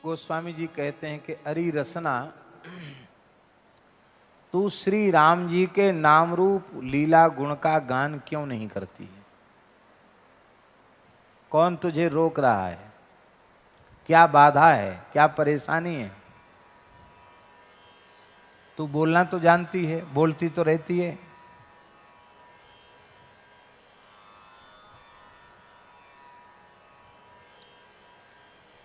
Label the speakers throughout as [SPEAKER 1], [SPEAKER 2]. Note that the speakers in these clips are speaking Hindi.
[SPEAKER 1] गोस्वामी जी कहते हैं कि अरी रसना, तू श्री राम जी के नाम रूप लीला गुण का गान क्यों नहीं करती है? कौन तुझे रोक रहा है? क्या बाधा है? क्या परेशानी है? तू बोलना तो जानती है, बोलती तो रहती है।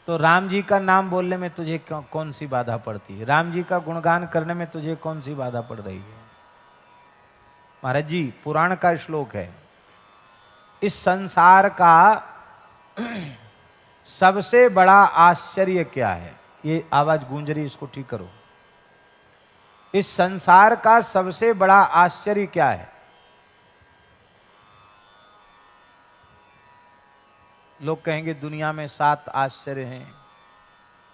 [SPEAKER 1] तो राम जी का नाम बोलने में तुझे कौन सी बाधा पड़ती है? राम जी का गुणगान करने में तुझे कौन सी बाधा पड़ रही है? महाराज जी, पुराण का श्लोक है, इस संसार का सबसे बड़ा आश्चर्य क्या है? ये आवाज गूंज रही, इसको ठीक करो। इस संसार का सबसे बड़ा आश्चर्य क्या है? लोग कहेंगे दुनिया में 7 आश्चर्य हैं।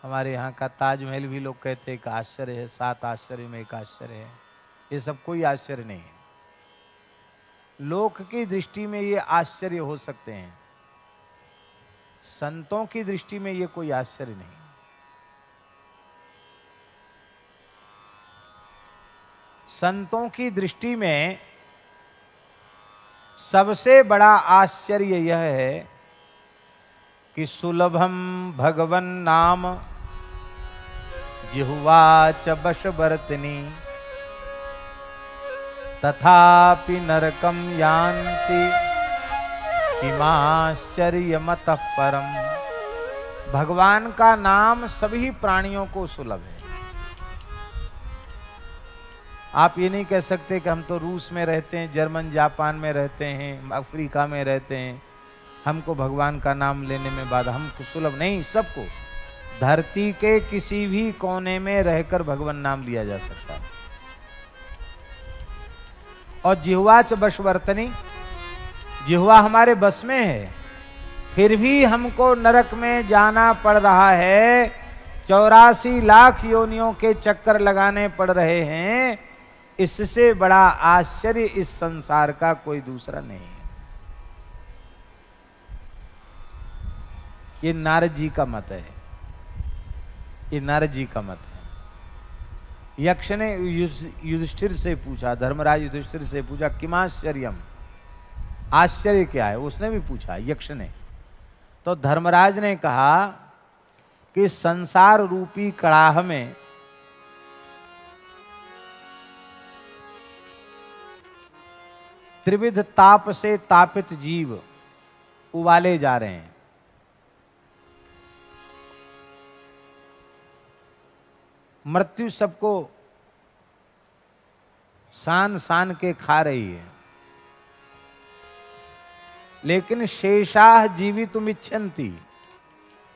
[SPEAKER 1] हमारे यहाँ का ताजमहल भी लोग कहते हैं एक आश्चर्य है, 7 आश्चर्य में एक आश्चर्य है। ये सब कोई आश्चर्य नहीं है। लोक की दृष्टि में ये आश्चर्य हो सकते हैं, संतों की दृष्टि में ये कोई आश्चर्य नहीं। संतों की दृष्टि में सबसे बड़ा आश्चर्य यह है कि सुलभम भगवन नाम जिह्वा च वशवर्तिनी तथापि नरकम यान्ति किमाश्चर्यमतः परम। भगवान का नाम सभी प्राणियों को सुलभ है। आप ये नहीं कह सकते कि हम तो रूस में रहते हैं, जर्मन जापान में रहते हैं, अफ्रीका में रहते हैं, हमको भगवान का नाम लेने में बाधा। हमको सुलभ नहीं, सबको धरती के किसी भी कोने में रहकर भगवान नाम लिया जा सकता है। और जिह्वा च वशवर्तनी, जिह्वा हमारे बस में है, फिर भी हमको नरक में जाना पड़ रहा है। 84 लाख योनियों के चक्कर लगाने पड़ रहे हैं। इससे बड़ा आश्चर्य इस संसार का कोई दूसरा नहीं है। ये नारद जी का मत है, ये नारद जी का मत है। यक्ष ने युधिष्ठिर से पूछा, धर्मराज युधिष्ठिर से पूछा, किमाश्चर्यम, आश्चर्य क्या है? उसने भी पूछा, यक्ष ने। तो धर्मराज ने कहा कि संसार रूपी कड़ाह में त्रिविध ताप से तापित जीव उबाले जा रहे हैं। मृत्यु सबको सान सान के खा रही है, लेकिन शेषाह जीवितुम इच्छन्ति,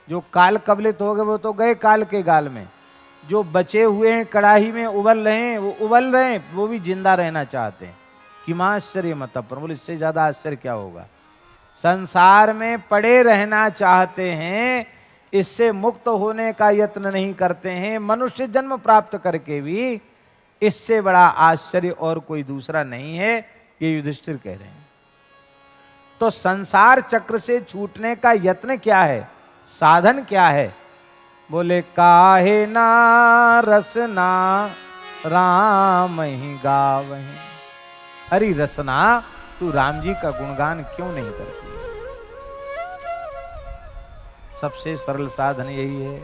[SPEAKER 1] जो काल कबलित हो गए वो तो गए काल के गाल में। जो बचे हुए हैं कड़ाही में उबल रहे हैं, वो उबल रहे हैं, वो भी जिंदा रहना चाहते हैं। किमाश्चर्य मतः परम, बोले इससे ज्यादा आश्चर्य क्या होगा? संसार में पड़े रहना चाहते हैं, इससे मुक्त होने का यत्न नहीं करते हैं। मनुष्य जन्म प्राप्त करके भी इससे बड़ा आश्चर्य और कोई दूसरा नहीं है, ये युधिष्ठिर कह रहे हैं। तो संसार चक्र से छूटने का यत्न क्या है? साधन क्या है? बोले काहे ना रसना राम ही गावहीं। हरि रसना, तू राम जी का गुणगान क्यों नहीं करती? सबसे सरल साधन यही है।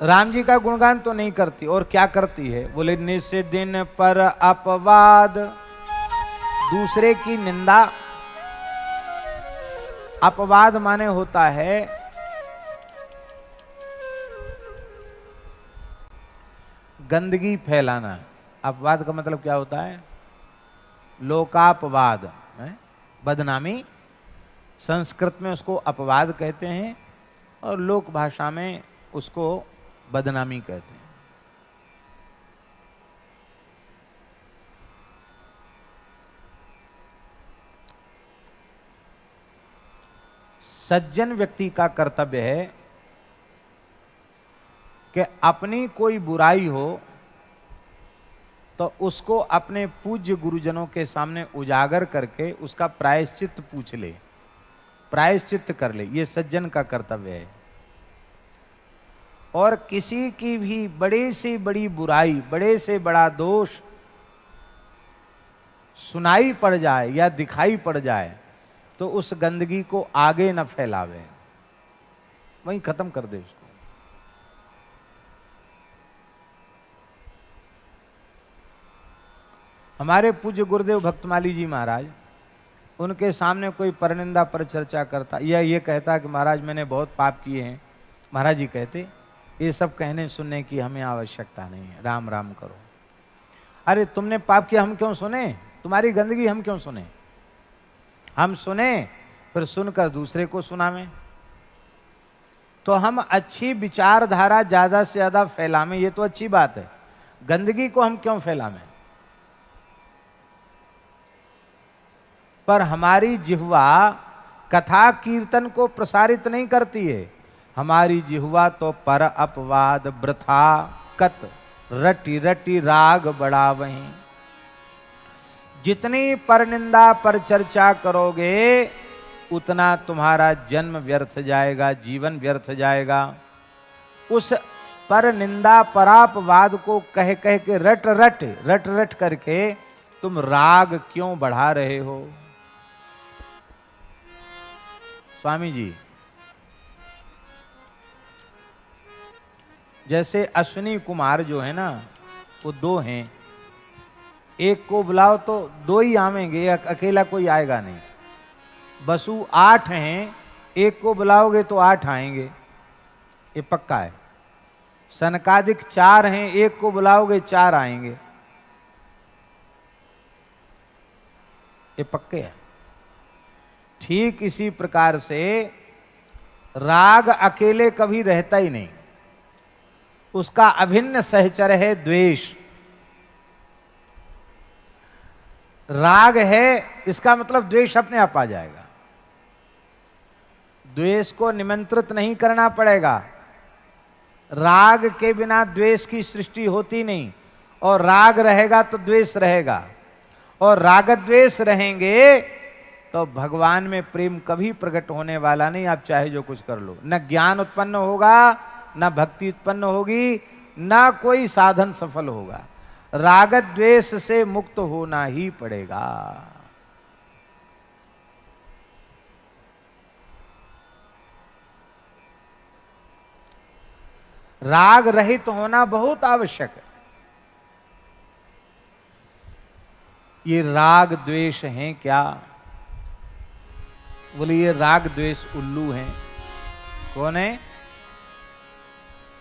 [SPEAKER 1] राम जी का गुणगान तो नहीं करती, और क्या करती है? बोले निस दिन पर अपवाद, दूसरे की निंदा। अपवाद माने होता है गंदगी फैलाना। अपवाद का मतलब क्या होता है? लोकापवाद, बदनामी। संस्कृत में उसको अपवाद कहते हैं और लोक भाषा में उसको बदनामी कहते हैं। सज्जन व्यक्ति का कर्तव्य है कि अपनी कोई बुराई हो तो उसको अपने पूज्य गुरुजनों के सामने उजागर करके उसका प्रायश्चित पूछ ले प्रायश्चित कर ले, ये सज्जन का कर्तव्य है। और किसी की भी बड़ी से बड़ी बुराई, बड़े से बड़ा दोष सुनाई पड़ जाए या दिखाई पड़ जाए तो उस गंदगी को आगे न फैलावे, वहीं खत्म कर दे उसको। हमारे पूज्य गुरुदेव भक्तमाली जी महाराज, उनके सामने कोई परनिंदा पर चर्चा करता या ये कहता कि महाराज मैंने बहुत पाप किए हैं, महाराज जी कहते ये सब कहने सुनने की हमें आवश्यकता नहीं है, राम राम करो। अरे तुमने पाप किया, हम क्यों सुने? तुम्हारी गंदगी हम क्यों सुने? हम सुने फिर सुनकर दूसरे को सुनावें। तो हम अच्छी विचारधारा ज्यादा से ज्यादा फैलावें, ये तो अच्छी बात है। गंदगी को हम क्यों फैलावें? पर हमारी जिह्वा कथा कीर्तन को प्रसारित नहीं करती है। हमारी जिह्वा तो पर अपवाद वृथा कत रटी रटी राग बढ़ा वहीं। जितनी पर निंदा पर चर्चा करोगे उतना तुम्हारा जन्म व्यर्थ जाएगा, जीवन व्यर्थ जाएगा। उस पर निंदा परापवाद को कह कह के रट रट करके तुम राग क्यों बढ़ा रहे हो? स्वामी जी, जैसे अश्विनी कुमार जो है ना, वो दो हैं, एक को बुलाओ तो दो ही आवेंगे, अकेला कोई आएगा नहीं। बसु 8 हैं, एक को बुलाओगे तो 8 आएंगे, ये पक्का है। सनकादिक 4 हैं, एक को बुलाओगे 4 आएंगे, ये पक्के हैं। ठीक इसी प्रकार से राग अकेले कभी रहता ही नहीं, उसका अभिन्न सहचर है द्वेष। राग है इसका मतलब द्वेष अपने आप आ जाएगा। द्वेष को निमंत्रित नहीं करना पड़ेगा। राग के बिना द्वेष की सृष्टि होती नहीं, और राग रहेगा तो द्वेष रहेगा, और राग द्वेष रहेंगे तो भगवान में प्रेम कभी प्रकट होने वाला नहीं। आप चाहे जो कुछ कर लो, न ज्ञान उत्पन्न होगा, न भक्ति उत्पन्न होगी, न कोई साधन सफल होगा। राग द्वेष से मुक्त होना ही पड़ेगा। राग रहित होना बहुत आवश्यक है। ये राग द्वेष हैं क्या? बोले ये राग द्वेष उल्लू हैं। कौन है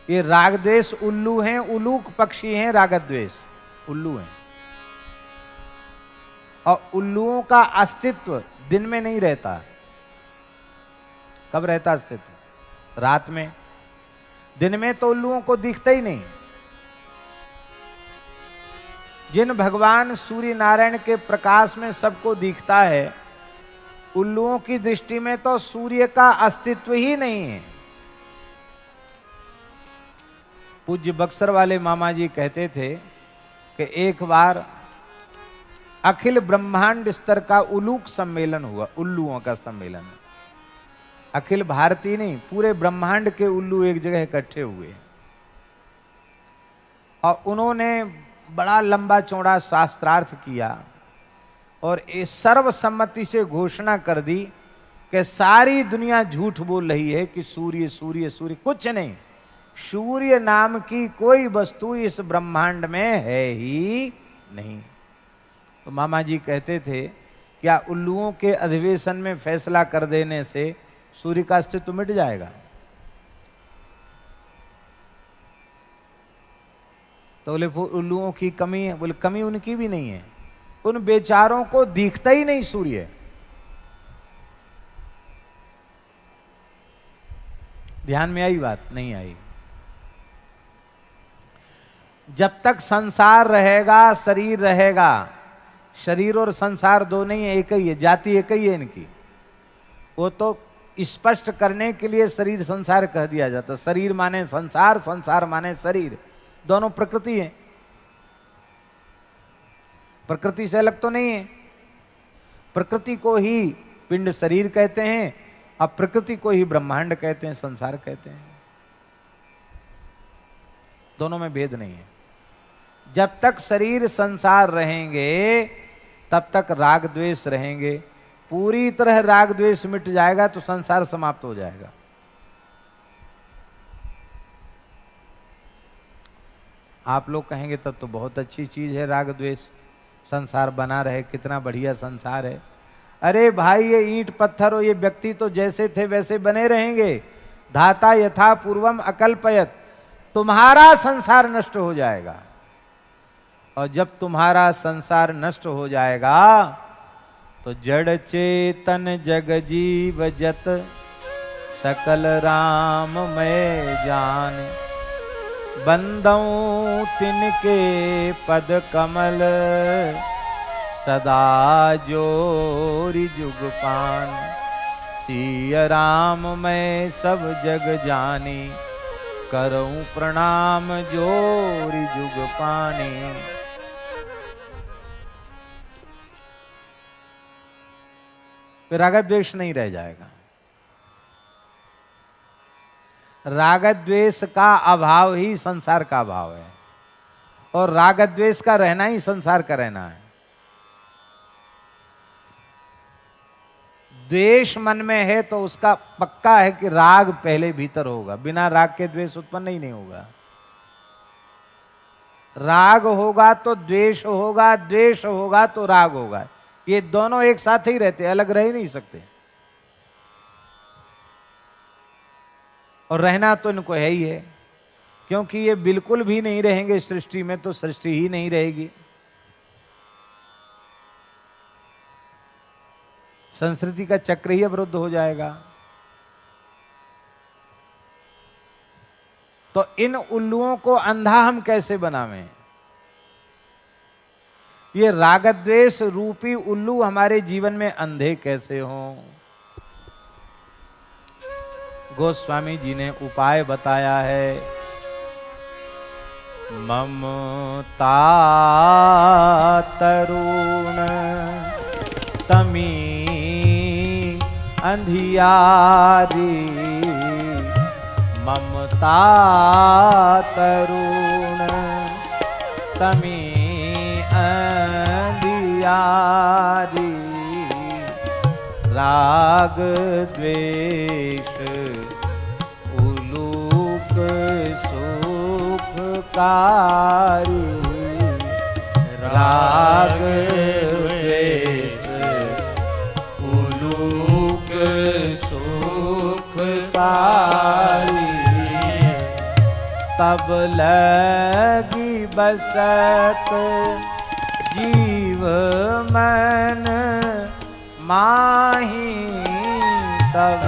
[SPEAKER 1] ये? राग द्वेष उल्लू हैं, उलूक पक्षी हैं, राग द्वेष उल्लू हैं। और उल्लुओं का अस्तित्व दिन में नहीं रहता। कब रहता अस्तित्व? रात में। दिन में तो उल्लुओं को दिखता ही नहीं। जिन भगवान सूर्य नारायण के प्रकाश में सबको दिखता है, उल्लुओं की दृष्टि में तो सूर्य का अस्तित्व ही नहीं है। पूज्य बक्सर वाले मामा जी कहते थे कि एक बार अखिल ब्रह्मांड स्तर का उलूक सम्मेलन हुआ, उल्लुओं का सम्मेलन। अखिल भारतीय नहीं, पूरे ब्रह्मांड के उल्लू एक जगह इकट्ठे हुए और उन्होंने बड़ा लंबा चौड़ा शास्त्रार्थ किया और इस सर्वसम्मति से घोषणा कर दी कि सारी दुनिया झूठ बोल रही है कि सूर्य सूर्य सूर्य कुछ नहीं। सूर्य नाम की कोई वस्तु इस ब्रह्मांड में है ही नहीं। तो मामा जी कहते थे, क्या उल्लुओं के अधिवेशन में फैसला कर देने से सूर्य का अस्तित्व मिट जाएगा? तो बोले उल्लुओं की कमी है। बोले कमी उनकी भी नहीं है, उन बेचारों को दिखता ही नहीं सूर्य। ध्यान में आई बात? नहीं आई। जब तक संसार रहेगा, शरीर रहेगा। शरीर और संसार दो नहीं है, एक ही है, जाति एक ही है इनकी। वो तो स्पष्ट करने के लिए शरीर संसार कह दिया जाता। शरीर माने संसार, संसार माने शरीर, दोनों प्रकृति है। प्रकृति से अलग तो नहीं है। प्रकृति को ही पिंड शरीर कहते हैं अब प्रकृति को ही ब्रह्मांड कहते हैं, संसार कहते हैं, दोनों में भेद नहीं है। जब तक शरीर संसार रहेंगे तब तक राग द्वेष रहेंगे। पूरी तरह राग द्वेष मिट जाएगा तो संसार समाप्त हो जाएगा। आप लोग कहेंगे तब तो बहुत अच्छी चीज है राग द्वेष, संसार बना रहे, कितना बढ़िया संसार है। अरे भाई, ये ईंट पत्थर और ये व्यक्ति तो जैसे थे वैसे बने रहेंगे। धाता यथा पूर्वम अकल्पयत। तुम्हारा संसार नष्ट हो जाएगा, और जब तुम्हारा संसार नष्ट हो जाएगा तो जड़ चेतन जग जीव जत सकल राम मैं जान। बंदऊं तिनके पद कमल सदा जोरि जुग पान। सिय राम मैं सब जग जानी करऊं प्रणाम जोरि जुग पानी। फिर राग द्वेष नहीं रह जाएगा। राग द्वेष का अभाव ही संसार का अभाव है, और राग द्वेष का रहना ही संसार का रहना है। द्वेष मन में है तो उसका पक्का है कि राग पहले भीतर होगा, बिना राग के द्वेष उत्पन्न ही नहीं होगा। राग होगा तो द्वेष होगा, द्वेष होगा तो राग होगा। ये दोनों एक साथ ही रहते, अलग रह ही नहीं सकते। और रहना तो इनको है ही है, क्योंकि ये बिल्कुल भी नहीं रहेंगे सृष्टि में तो सृष्टि ही नहीं रहेगी। संस्कृति का चक्र ही अवरुद्ध हो जाएगा। तो इन उल्लुओं को अंधा हम कैसे बनावें? ये रागद्वेष रूपी उल्लू हमारे जीवन में अंधे कैसे हों? गोस्वामी जी ने उपाय बताया है। ममता तरुण तमी अंधियारी। ममता तरुण तमी अंधियारी। राग द्वेष उलूक सुखकारी। राग द्वेष उलूक सुखकारी। तब लगी बसत जीव मन माही। तब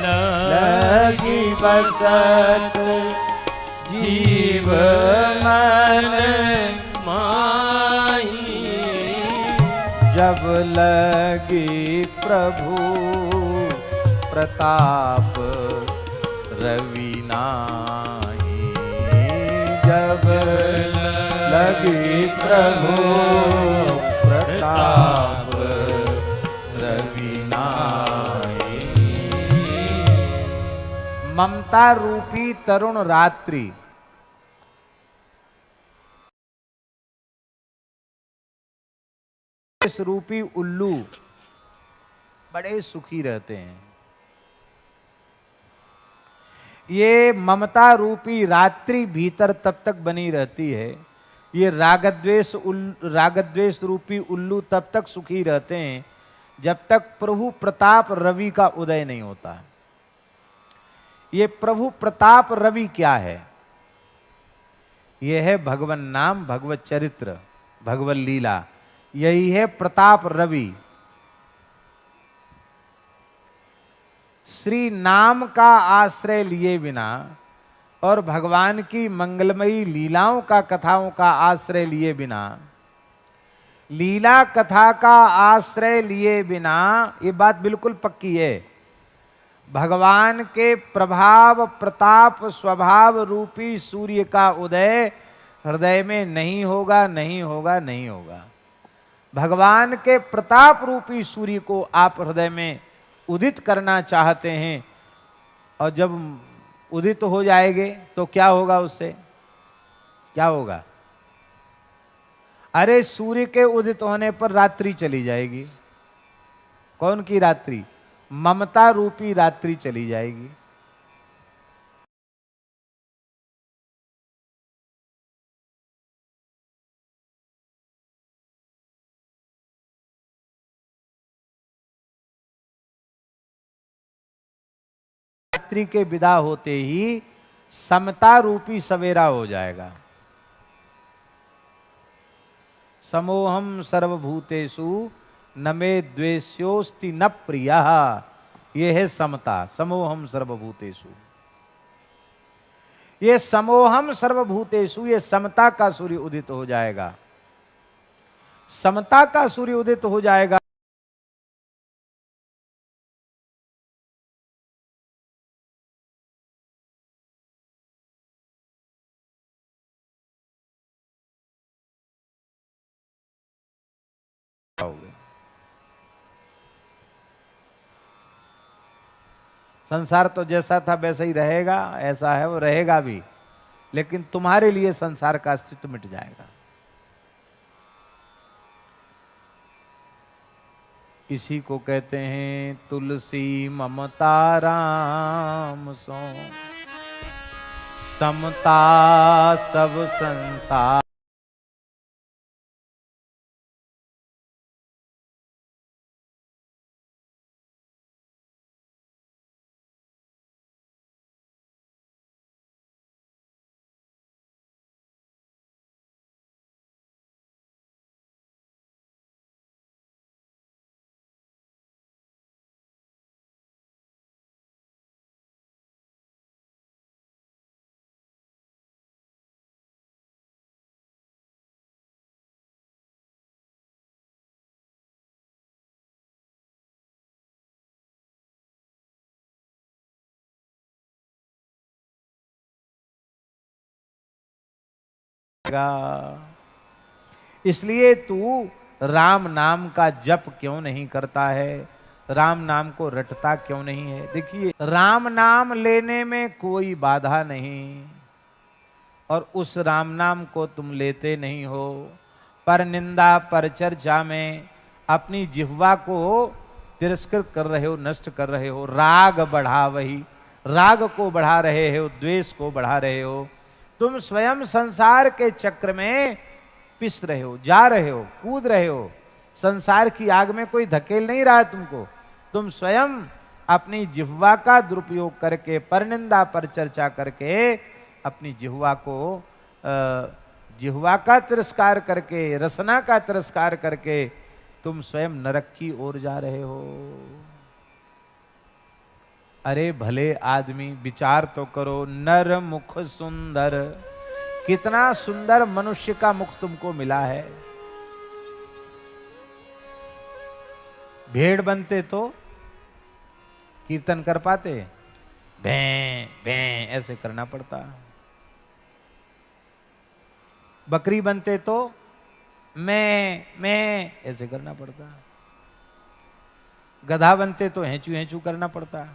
[SPEAKER 1] लगी बसत जीव मन माही। जब लगी प्रभु प्रताप रवि नाही। जब लगी प्रभु प्रताप रवि नाही। ममता रूपी तरुण रात्रि इस रूपी उल्लू बड़े सुखी रहते हैं। ये ममता रूपी रात्रि भीतर तब तक बनी रहती है। ये रागद्वेष रूपी उल्लू तब तक सुखी रहते हैं जब तक प्रभु प्रताप रवि का उदय नहीं होता। ये प्रभु प्रताप रवि क्या है? यह है भगवन नाम, भगवत चरित्र, भगवत लीला। यही है प्रताप रवि। श्री नाम का आश्रय लिए बिना और भगवान की मंगलमयी लीलाओं का, कथाओं का आश्रय लिए बिना, लीला कथा का आश्रय लिए बिना, ये बात बिल्कुल पक्की है, भगवान के प्रभाव प्रताप स्वभाव रूपी सूर्य का उदय हृदय में नहीं होगा, नहीं होगा, नहीं होगा। भगवान के प्रताप रूपी सूर्य को आप हृदय में उदित करना चाहते हैं, और जब उदित हो जाएंगे तो क्या होगा, उससे क्या होगा? अरे सूर्य के उदित होने पर रात्रि चली जाएगी। कौन की रात्रि? ममता रूपी रात्रि चली जाएगी। रात्रि के विदा होते ही समता रूपी सवेरा हो जाएगा। समोहम सर्वभूतेषु न मे द्वेष्योस्ति न प्रियः। ये है समता, समोहम सर्वभूतेषु। ये समोहम सर्वभूतेषु, ये समता का सूर्य उदित हो जाएगा। समता का सूर्य उदित हो जाएगा। संसार तो जैसा था वैसा ही रहेगा, ऐसा है वो रहेगा भी, लेकिन तुम्हारे लिए संसार का अस्तित्व मिट जाएगा। इसी को कहते हैं तुलसी ममता राम सो, समता सब संसार। इसलिए तू राम नाम का जप क्यों नहीं करता है, राम नाम को रटता क्यों नहीं है? देखिए, राम नाम लेने में कोई बाधा नहीं, और उस राम नाम को तुम लेते नहीं हो। पर निंदा पर चर्चा में अपनी जिह्वा को तिरस्कृत कर रहे हो, नष्ट कर रहे हो। राग बढ़ा, वही राग को बढ़ा रहे हो, द्वेष को बढ़ा रहे हो। तुम स्वयं संसार के चक्र में पिस रहे हो, जा रहे हो, कूद रहे हो। संसार की आग में कोई धकेल नहीं रहा है तुमको। तुम स्वयं अपनी जिह्वा का दुरुपयोग करके, परनिंदा पर चर्चा करके, अपनी जिह्वा को जिह्वा का तिरस्कार करके, रसना का तिरस्कार करके तुम स्वयं नरक की ओर जा रहे हो। अरे भले आदमी, विचार तो करो। नर मुख सुंदर, कितना सुंदर मनुष्य का मुख तुमको मिला है। भेड़ बनते तो कीर्तन कर पाते? भैं भैं ऐसे करना पड़ता। बकरी बनते तो मैं ऐसे करना पड़ता। गधा बनते तो हेंचू हेंचू करना पड़ता।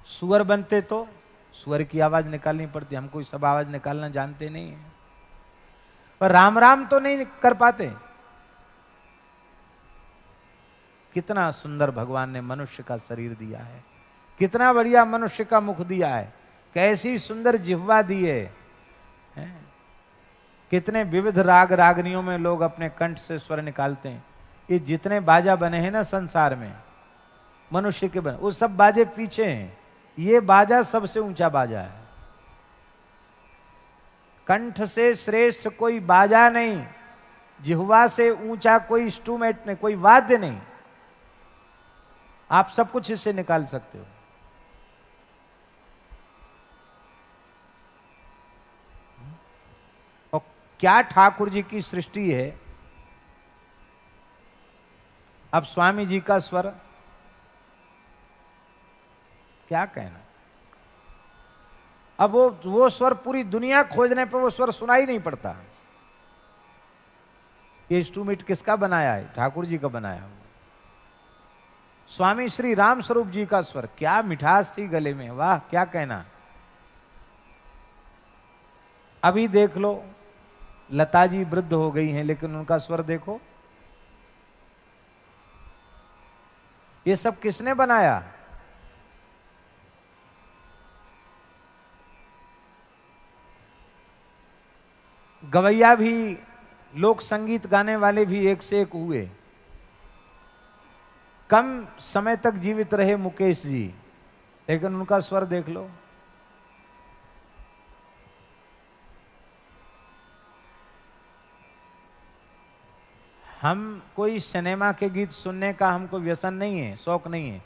[SPEAKER 1] सुअर बनते तो सुअर की आवाज निकालनी पड़ती। हम कोई सब आवाज निकालना जानते नहीं है, पर राम राम तो नहीं कर पाते। कितना सुंदर भगवान ने मनुष्य का शरीर दिया है, कितना बढ़िया मनुष्य का मुख दिया है, कैसी सुंदर जिह्वा दी है। कितने विविध राग रागनियों में लोग अपने कंठ से स्वर निकालते हैं। ये जितने बाजा बने हैं ना संसार में, मनुष्य के बने, वो सब बाजे पीछे हैं। ये बाजा सबसे ऊंचा बाजा है। कंठ से श्रेष्ठ कोई बाजा नहीं, जिह्वा से ऊंचा कोई इंस्ट्रूमेंट नहीं, कोई वाद्य नहीं। आप सब कुछ इससे निकाल सकते हो। और क्या ठाकुर जी की सृष्टि है। अब स्वामी जी का स्वर क्या कहना। अब वो स्वर पूरी दुनिया खोजने पर वो स्वर सुनाई नहीं पड़ता। ये इंस्ट्रूमेंट किसका बनाया है? ठाकुर जी का बनाया हुआ। स्वामी श्री राम स्वरूप जी का स्वर, क्या मिठास थी गले में, वाह क्या कहना। अभी देख लो, लता जी वृद्ध हो गई हैं लेकिन उनका स्वर देखो। ये सब किसने बनाया? गवैया भी, लोक संगीत गाने वाले भी एक से एक हुए। कम समय तक जीवित रहे मुकेश जी, लेकिन उनका स्वर देख लो। हम कोई सिनेमा के गीत सुनने का हमको व्यसन नहीं है, शौक नहीं है,